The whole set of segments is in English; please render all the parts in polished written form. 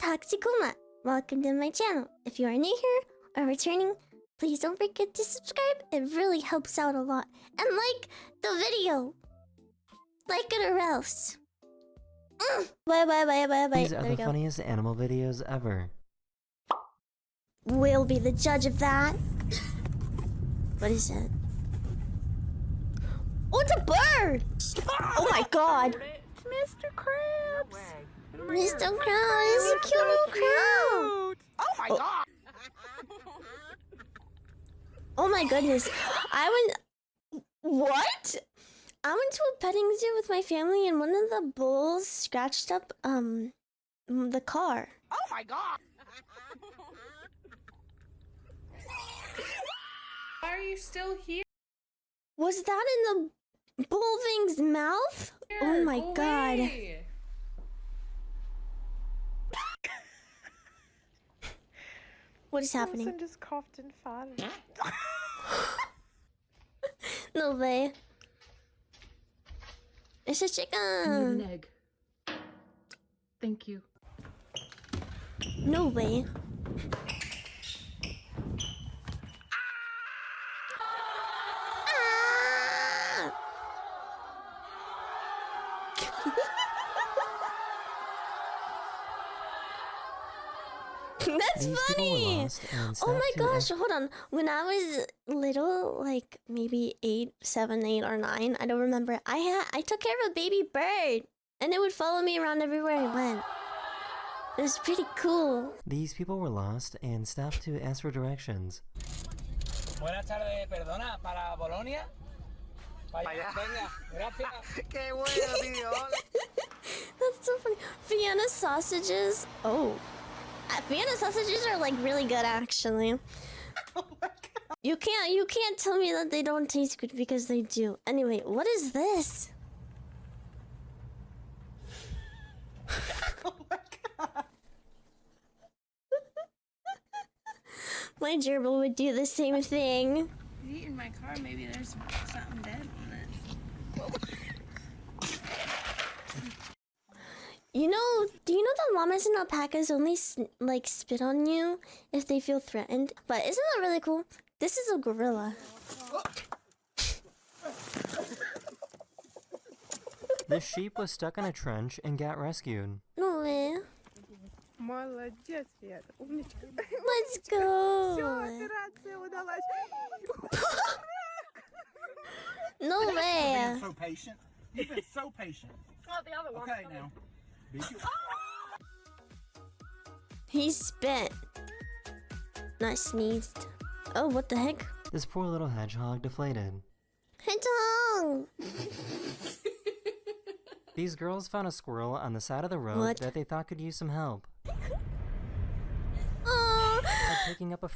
Taktikuma. Welcome to my channel. If you are new here or returning, please don't forget to subscribe. It really helps out a lot. And like the video. Like it or else. Bye. These are the funniest animal videos ever. We'll be the judge of that. What is that? Oh, it's a bird! Oh my god! It's Mr. Krabs! No way. Mr. Krabs is a cute little crab! Oh my god! Oh my goodness. What? I went to a petting zoo with my family and one of the bulls scratched up, the car. Oh my god! Why are you still here? Was that in the bullthing's mouth? Oh my god. Away. What is happening? Someone just coughed and farted. No way. It's a I need chicken. an egg. Thank you. No way. Ah! That's These people were funny. lost and Oh my stopped to gosh, hold on. When I was little, like maybe 7, 8, or 9, I don't remember. I took care of a baby bird, and it would follow me around everywhere I went. It was pretty cool. These people were lost and stopped to ask for directions. Buenas tardes, perdona, para Bolonia. Venga, gracias. Qué bueno, tío. That's so funny. Vienna sausages. Oh, Vienna sausages are like really good, actually. Oh my god. You can't tell me that they don't taste good because they do. Anyway, what is this? Oh my god. My gerbil would do the same thing. Heat in my car, maybe there's something dead on it. Do you know that llamas and alpacas only like spit on you if they feel threatened? But isn't that really cool? This is a gorilla. This sheep was stuck in a trench and got rescued. No way. Молодец, Вера. Умничка. Let's go. Всё, операция удалась. No way. So patient. You've been so patient. Oh, the other one. Okay, now. Be cute. He spit. Not sneezed. Oh, what the heck? This poor little hedgehog deflated. Hedgehog. These girls found a squirrel on the side of the road What? that they thought could use some help. Oh, By picking up a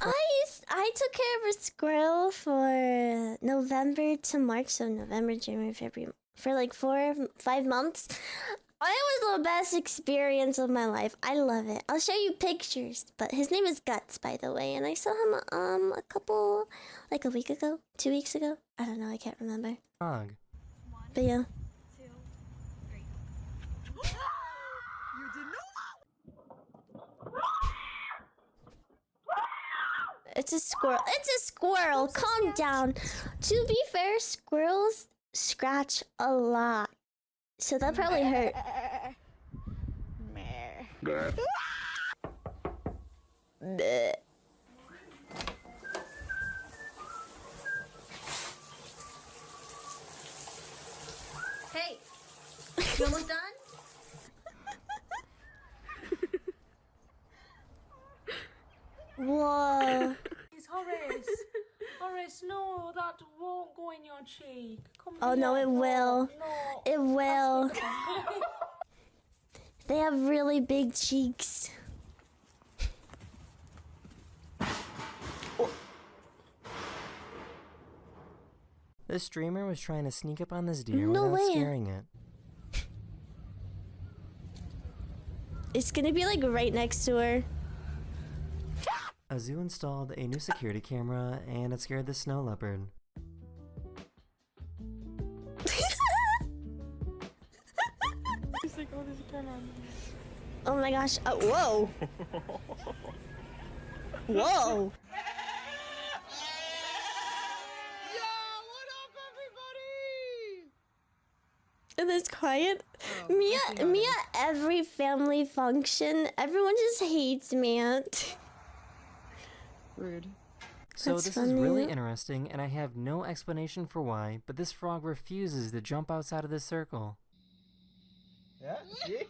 I took care of a squirrel for November to March, so November, January, February, for like 4 or 5 months. It was the best experience of my life. I love it. I'll show you pictures. But his name is Guts, by the way, and I saw him like a week ago, 2 weeks ago. I don't know. I can't remember. frog. But yeah. You didn't know? It's a squirrel. It's a squirrel. Calm down. To be fair, squirrels scratch a lot. So that probably hurt. Bleh. Hey, you almost done? Whoa. It's Horace. Horace, no, that won't go in your cheek. Come Oh, no, here. it will. No. It will. They have really big cheeks. This streamer was trying to sneak up on this deer No without way. scaring it. It's gonna be like right next to her. A zoo installed a new security camera and it scared the snow leopard. It's like, oh, there's a camera on me. Oh my gosh. Whoa. Whoa. And it's quiet. Mia, every family function, everyone just hates Mia. Rude. So That's this is really funny. interesting, and I have no explanation for why, but this frog refuses to jump outside of this circle. Yeah, see?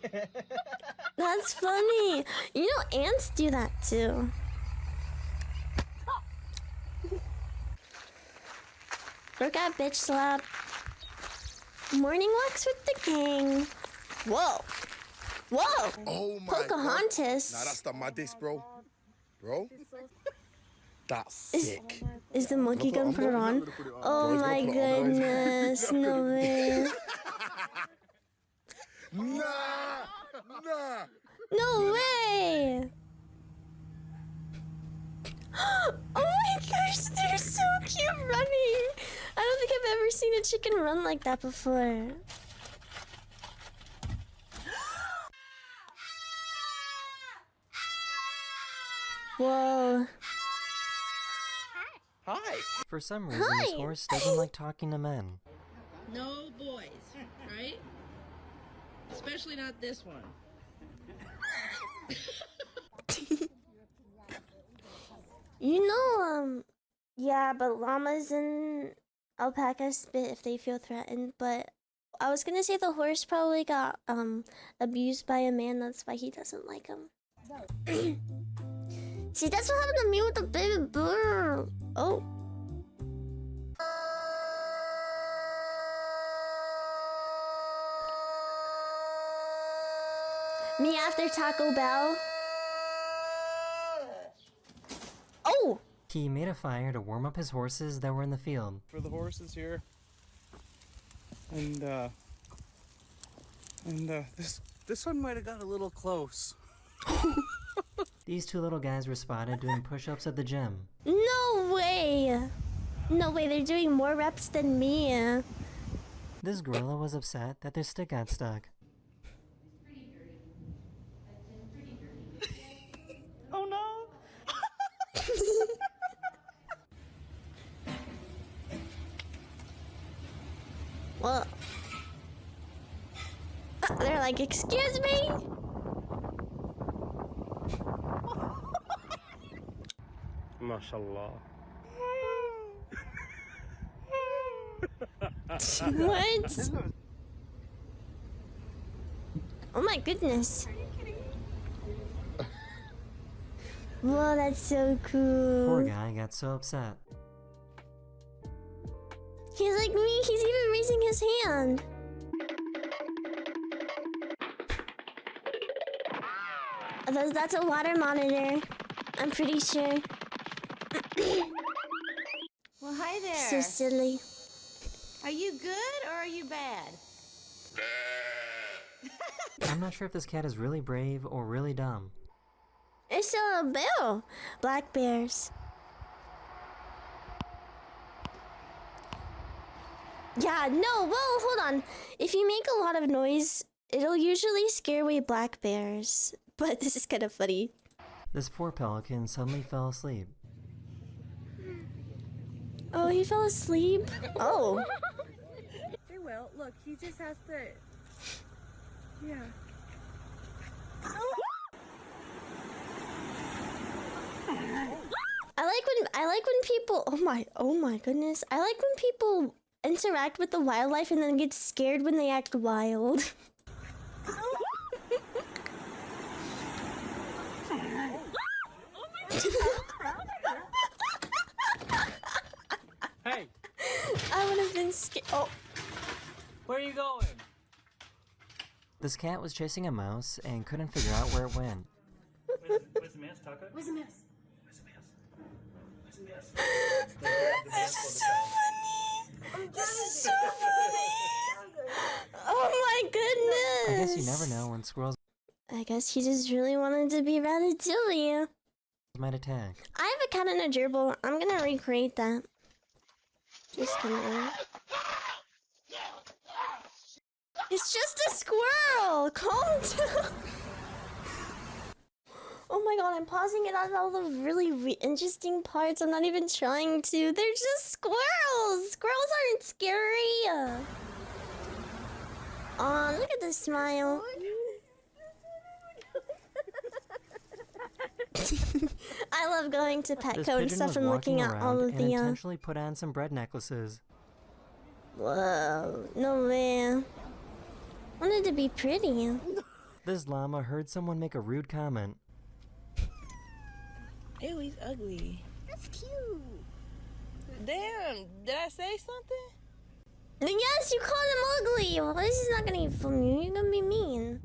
That's funny. You know, ants do that too. Workout bitch slap. Morning walks with the gang. Whoa. Whoa. Oh my god. Pocahontas. Nah, that's the maddest, bro. Bro? That's Is- sick. Is the monkey gonna put it on? Oh Bro, he's my gonna put it on, no, goodness. No way. Nah! Nah! No way. Oh my gosh, they're so cute running. I don't think I've ever seen a chicken run like that before. Whoa. Hi. For some reason, this Hi. horse doesn't like talking to men. No boys, right? Especially not this one. You know, yeah, but llamas and alpacas spit if they feel threatened, but I was gonna say the horse probably got, abused by a man, that's why he doesn't like him. See, that's what happened to me with the baby bird. Oh. Me after Taco Bell. Oh! He made a fire to warm up his horses that were in the field. For the horses here. And this one might have got a little close. These two little guys were spotted doing push-ups at the gym. No way! No way, they're doing more reps than me. This gorilla was upset that their stick got stuck. Oh no! Well, they're like, excuse me? MashaAllah. What? Oh my goodness. Whoa, that's so cool. Poor guy got so upset. He's like me, he's even raising his hand. That's a water monitor. I'm pretty sure. Well, hi there. So silly. Are you good or are you bad? I'm not sure if this cat is really brave or really dumb. It's a bear. Black bears. Yeah, no, well, hold on. If you make a lot of noise, it'll usually scare away black bears. But this is kind of funny. This poor pelican suddenly fell asleep. Oh, he fell asleep? Oh. They will. Look, he just has to. Yeah. I like when people, oh my goodness. I like when people interact with the wildlife and then get scared when they act wild. Hey, I would have been scared. Oh. where are you going? This cat was chasing a mouse and couldn't figure out where it went. Where's the mouse, Taco? Where's the mouse? Where's the mouse? Where's the mouse? This is so funny. This is so funny. Oh my I goodness. guess you never know when squirrels I guess he just really wanted to be Ratatouille. might attack. I have a cat and a gerbil. I'm gonna recreate that. Just kidding. It's just a squirrel. Calm down. god, I'm pausing it on all the really interesting parts. I'm not even trying to. They're just squirrels. Squirrels aren't scary. Aw, look at the smile. I love going to This Petco and pigeon stuff was and walking looking at all around of and the intentionally put on some bread necklaces. Whoa, no way. Wanted to be pretty. This llama heard someone make a rude comment. Ew, he's ugly. That's cute. Damn, did I say something? Yes, you called him ugly. Well, this is not gonna be from you. You're gonna be mean.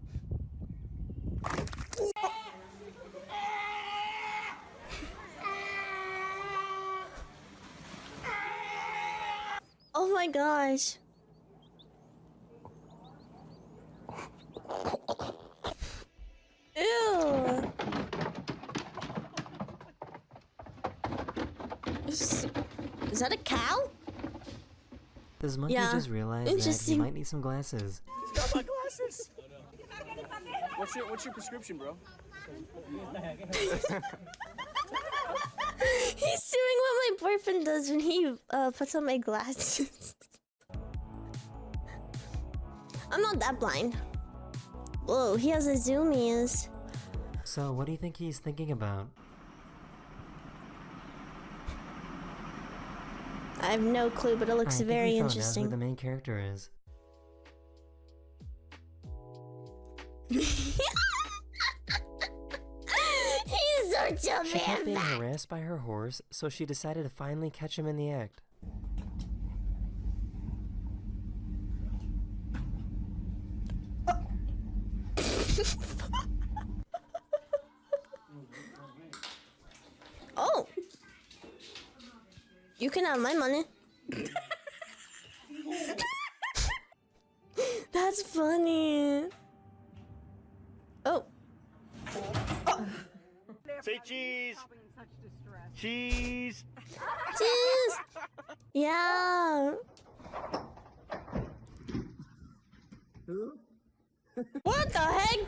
Oh my gosh. Ew. Is that a cow? This monkey Yeah, just realized that he interesting. might need some glasses. Got my glasses. What's your prescription, bro? He's doing what my boyfriend does when he puts on my glasses. I'm not that blind. Whoa, he has a zoomies. So what do you think he's thinking about? I have no clue, but it looks I think very he found out interesting. who the main character is. He's so She kept being dumb. harassed by her horse, so she decided to finally catch him in the act. Oh, you can have my money. That's funny. Oh. Say cheese. Cheese. Cheese! Yeah. What the heck?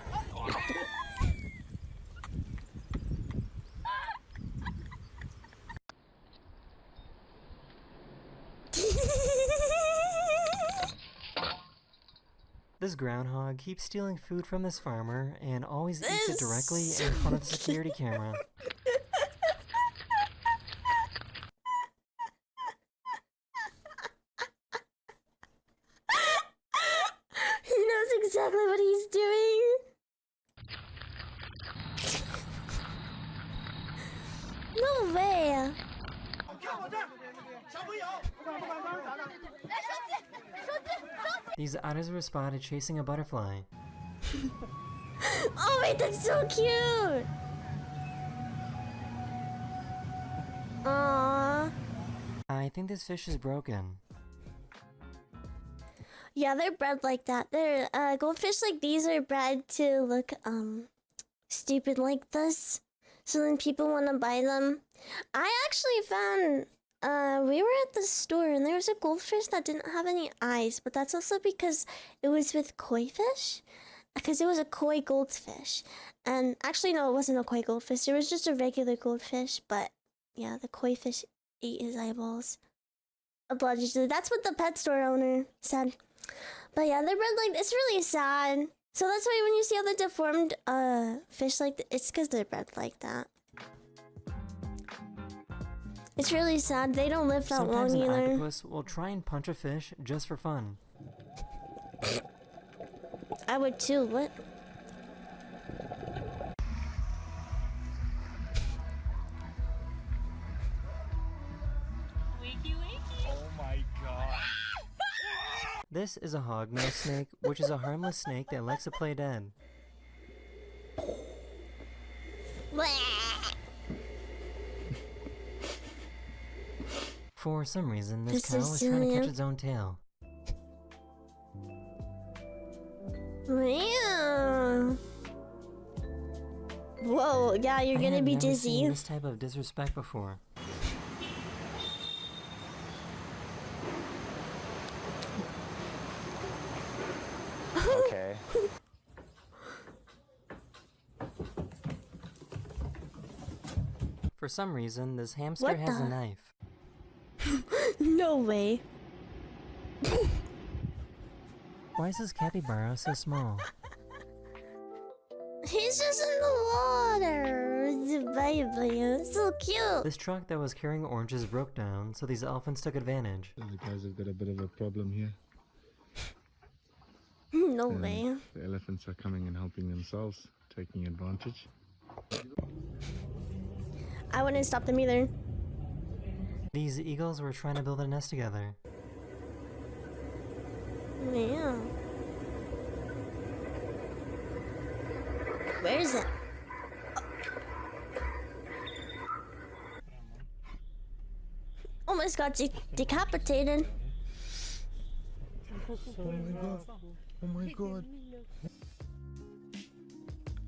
This groundhog keeps stealing food from this farmer and always eats it This directly is in so front of the security camera. He knows exactly what he's doing. No way. These otters were spotted chasing a butterfly. Oh wait, that's so cute. Aww. I think this fish is broken. Yeah, they're bred like that. They're goldfish like these are bred to look stupid like this. So then people want to buy them. I actually found we were at the store and there was a goldfish that didn't have any eyes, but that's also because it was with koi fish. Because it was a koi goldfish. And actually no, it wasn't a koi goldfish. It was just a regular goldfish, but yeah, the koi fish ate his eyeballs. Allegedly. That's what the pet store owner said. But yeah, they're bred like it's really sad. So that's why when you see all the deformed fish like it's because they're bred like that. It's really sad. They don't live that Sometimes long an either. octopus will try and punch a fish just for fun. I would too. What? This is a hognose snake, which is a harmless snake that likes to play dead. For some reason, this This cow is is trying to catch silly. its own tail. Yeah. Whoa, yeah, you're I gonna have be never dizzy. seen this type of disrespect before. Okay. For some reason, this hamster What has the? a knife. No way. Why is this capybara so small? He's just in the water. The baby. It's so cute. This truck that was carrying oranges broke down, so these elephants took advantage. The guys have got a bit of a problem here. No way. The elephants are coming and helping themselves, taking advantage. I wouldn't stop them either. These eagles were trying to build a nest together. Yeah. Where is it? Almost got decapitated. Oh my god.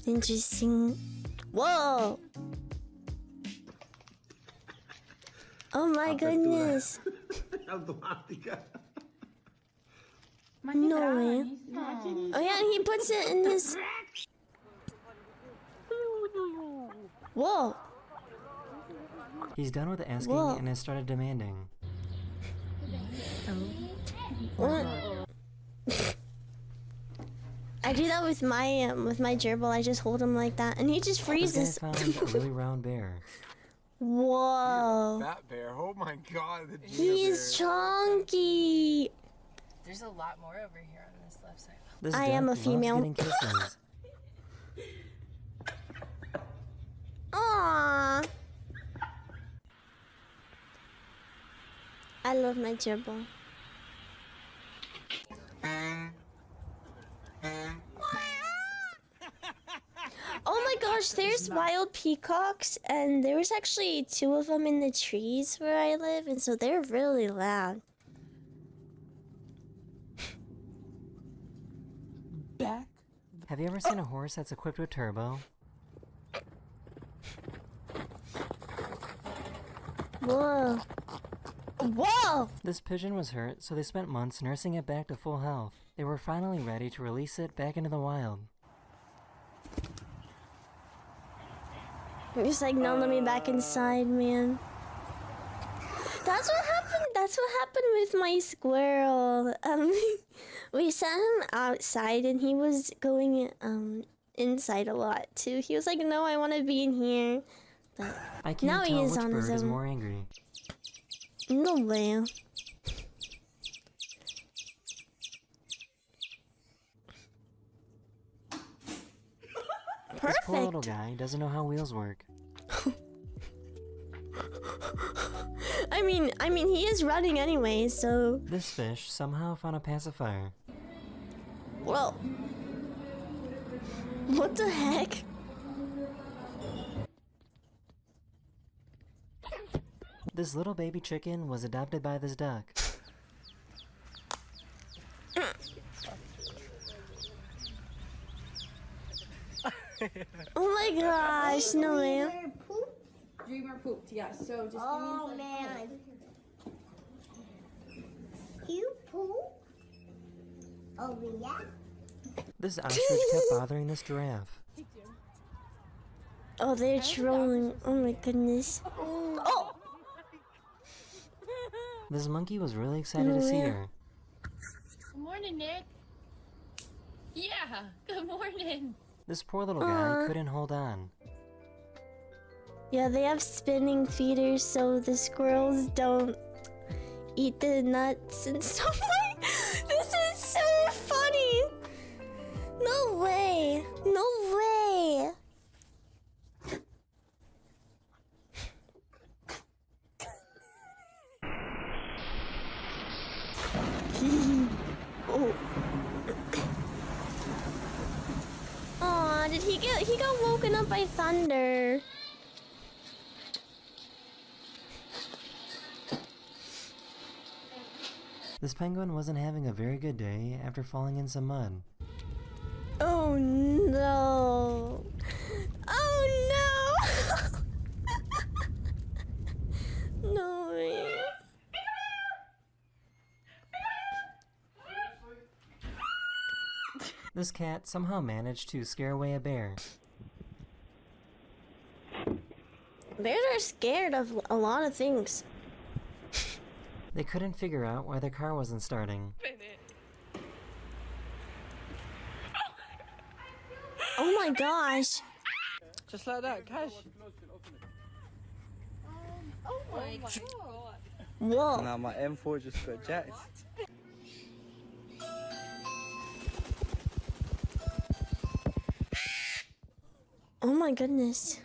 Interesting. Whoa! Oh my goodness. No way. Oh yeah, he puts it in his... Whoa! He's done with asking Whoa. and has started demanding. What? I do that with my gerbil. I just hold him like that, and he just freezes. This guy found a really round bear. Whoa! Fat bear. Oh my god. The He's chunky. There's a lot more over here on this left side. This I duck am a loves female. getting kisses. Aww. I love my gerbil. Oh my gosh, there's wild peacocks, and there was actually 2 of them in the trees where I live, and so they're really loud. Back. Have you ever seen a horse that's equipped with turbo? Whoa. Whoa! This pigeon was hurt, so they spent months nursing it back to full health. They were finally ready to release it back into the wild. Just like, no, let me back inside, man. That's what happened. That's what happened with my squirrel. We sent him outside, and he was going inside a lot too. He was like, "No, I want to be in here." But I can't now tell he is which on his bird is own. more angry. No way. This poor little Perfect. guy doesn't know how wheels work. I mean, he is running anyway, so. This fish somehow found a pacifier. Whoa. What the heck? This little baby chicken was adopted by this duck. Oh my gosh, no way. Dreamer pooped, yes. So just Oh man. You poop? Oh yeah? This ostrich kept bothering this giraffe. Oh, they're trolling. Oh my goodness. Oh! This monkey was really excited to see her. Good morning, Nick. Yeah, good morning. This poor little guy couldn't hold on. Yeah, they have spinning feeders so the squirrels don't eat the nuts and stuff like. This is so funny. No way. No way. Oh. Aw, did he got woken up by thunder. This penguin wasn't having a very good day after falling in some mud. Oh no. Oh no. No way. This cat somehow managed to scare away a bear. Bears are scared of a lot of things. They couldn't figure out why their car wasn't starting. Oh my gosh. Just like that, Cash. Oh my god. Whoa. Now my M4 just got jacked. Oh my goodness.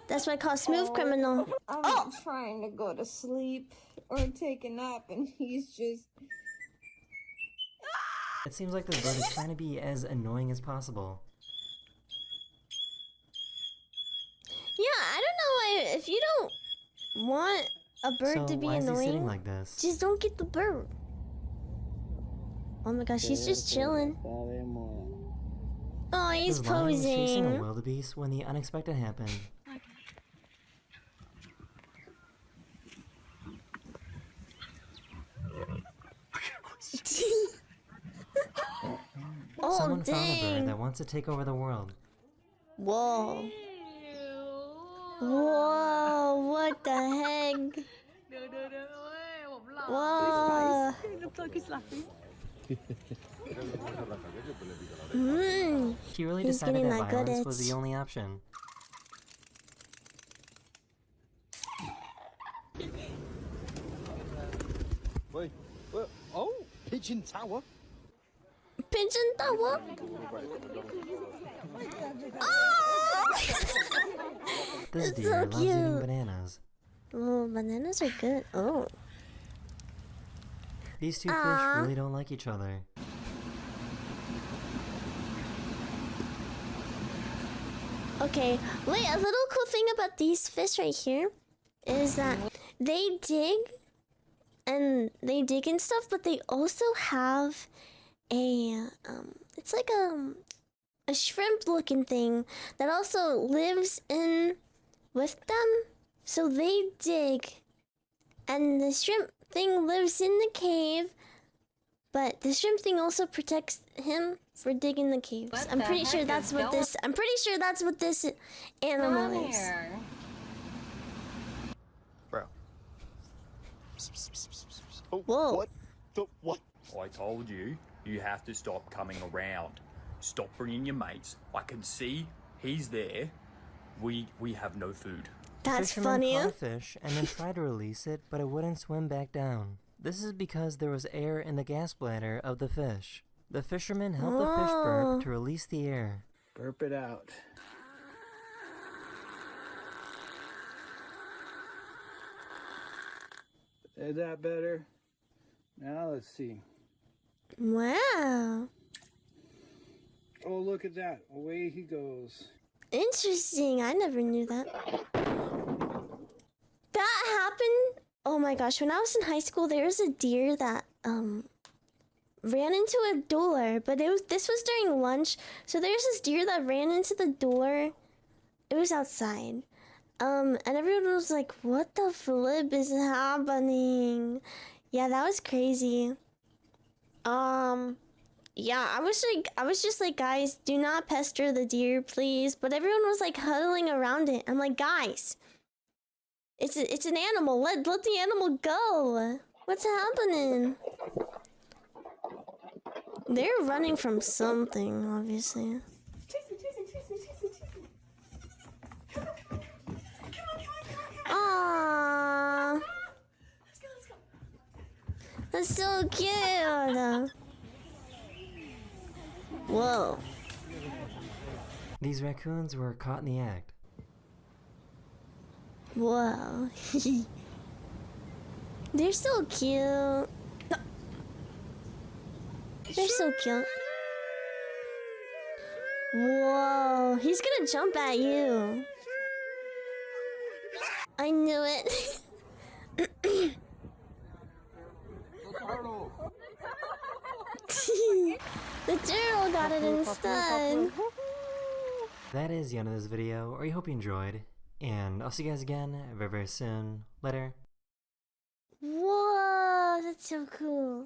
That's why I call smooth criminal. I'm trying to go to sleep or take a nap, and he's just. It seems like this bird is trying to be as annoying as possible. Yeah, I don't know why. If you don't want a bird So to be why is he sitting annoying, like this? just don't get the bird. Oh my gosh, he's just chilling. Oh, he's This lion was chasing a posing. wildebeest when the unexpected happened. Oh, Someone found a bird dang. that wants to take over the world. Whoa. Whoa, what the heck? Whoa. He really He's decided getting that that good violence was itch. the only option. Wait, oh, pigeon tower. Pigeon tower? Oh! This It's deer so loves eating cute. bananas. Oh, bananas are good. Oh. These two fish Aw. really don't like each other. Okay, wait, a little cool thing about these fish right here is that they dig and stuff, but they also have a it's like a shrimp looking thing that also lives in with them. So they dig and the shrimp thing lives in the cave, but the shrimp thing also protects him for digging the caves. What I'm the pretty sure heck that's is what going- this I'm pretty sure that's what this animal Come is. here. Bro. Oh, Whoa. What? What? I told you, you have to stop coming around. Stop bringing your mates. I can see he's there. We have no food. That's Fisherman funny. caught a fish and then tried to release it, but it wouldn't swim back down. This is because there was air in the gas bladder of the fish. The fisherman helped the fish burp to release the air. Burp it out. Is that better? Now let's see. Wow. Oh, look at that. Away he goes. Interesting. I never knew that. That happened. Oh my gosh, when I was in high school, there was a deer that ran into a door, but this was during lunch. So there's this deer that ran into the door. It was outside. And everyone was like, "What the flip is happening?" Yeah, that was crazy. Yeah, I was just like, guys, do not pester the deer, please. But everyone was like huddling around it. I'm like, guys, it's an animal. Let the animal go. What's happening? They're running from something, obviously. Aww. That's so cute. Whoa. These raccoons were caught in the act. Whoa. They're so cute. They're so cute. Whoa. He's gonna jump at you. I knew it. The turtle got it instead. That is the end of this video, or I hope you enjoyed. And I'll see you guys again very, very soon. Later. Whoa, that's so cool.